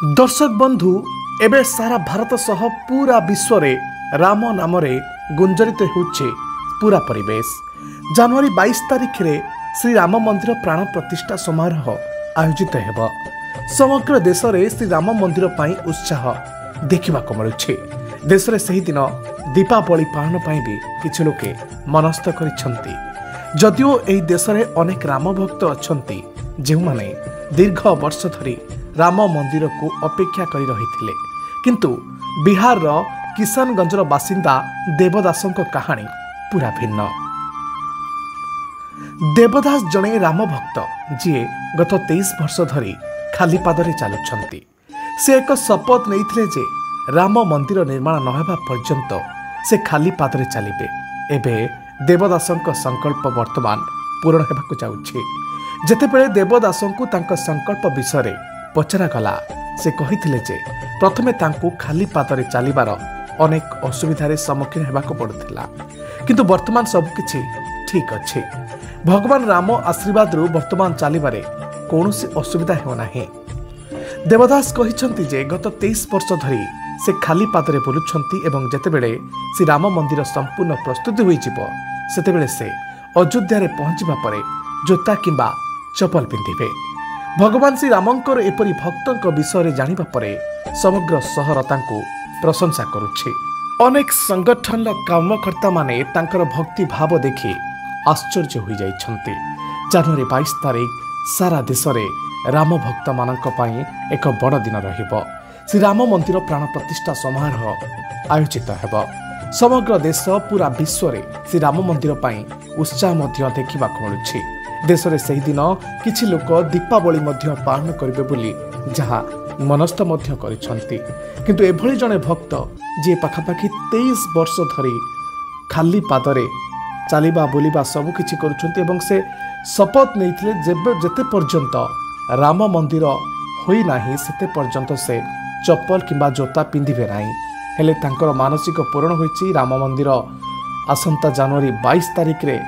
दर्शक बंधु एबे सारा भारत सह पूरा विश्व रे राम नाम रे गुंजरित होउछे पूरा परिवेश। जनवरी 22 तारिख रे श्री राम मंदिर प्राण प्रतिष्ठा समारोह आयोजित हेब। समग्र देश रे श्री राम मंदिर पाई उत्साह देखिबा को मिलुछे। देश रे सही दिन दीपावली पालन पाई भी किछि लोके मनस्थ करिसंती। जदिओ एही देश रे अनेक राम भक्त अछंती जे माने दीर्घ वर्ष धरी राम मंदिर को अपेक्षा करी रहिथिले, किंतु बिहार रो किशनगंज रो बासिंदा देवदास कहानी पूरा भिन्न। देवदास जणे राम भक्त जी गत 23 वर्ष धरी खाली पादरे चलुछंती। से एक शपथ नैथिले जे राम मंदिर निर्माण न हेबा पर्यंत से खाली पादरे चलिबे। एबे देवदासंक संकल्प वर्तमान पूर्ण हेबाकु जाउछि। जेतेबेले देवदासंकु तांका संकल्प विषय पचरा गला, से कहिथिले जे प्रथमे तांकु खाली पादरे चलिबार अनेक असुविधार सम्मुखीन हेबाकु पड़ुथिला, किंतु वर्तमान सब किछि ठीक अछि। भगवान राम आशीर्वाद रु वर्तमान चलिबारे कोनोसी असुविधा हेउ नाही। देवदास कहिसंती जे गत 23 वर्ष धरी से खाली पादरे बुलुछंती एवं जेतेबेले श्री राम मंदिर संपूर्ण प्रस्तुति होई जिवो सेतेबेले से अयोध्या रे पहुंचबा परे जोता किंबा चपल पिंधिबे। भगवान श्री रामंकर एपरी भक्तों विषय जानिबा परे समग्र सहर तांको प्रशंसा करुछि। अनेक संगठन कर्मकर्ता माने तांकर भक्ति भाव देखि आश्चर्य होई जाइछंती। जनवरी 22 तारिख सारा देश रे राम भक्त मानक पई एक बड़ दिन रहिबो। श्री राम मंदिर प्राण प्रतिष्ठा समारोह आयोजित हेबो। समग्र देश पूरा विश्व रे श्री राम मंदिर पई उत्साह मध्य देखिबा को मिलुछि। देश रे सही दिन किछि लोक दीपावली मध्य पालन करिवे बोली जहा मनस्थ मध्य करिसंती, किंतु एभଳି जणे भक्त जे पाखापाखि 23 वर्ष धरी खाली पादरे चलिबा बोलिबा सब किछि करूछंती एवं से शपथ नैथिले जेते पर्यंत राम मंदिर होई नाही सेते पर्यंत से चप्पल किंबा जोता पिंधिबे नाही। हेले तांकर मानसिक पूर्ण होईछि। राम मंदिर आसंता जनवरी 22 तारिख रे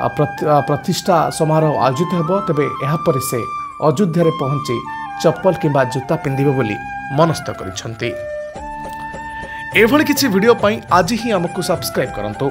प्रतिष्ठा समारोह आयोजित हेब। तेबे एहा परे से अयोध्या रे पहुंची चप्पल किंबा जूता पिंधिबे बोली मनस्थ करिसंती। एभଳି किछि वीडियो पई आज ही हमकु सब्सक्राइब करंतु।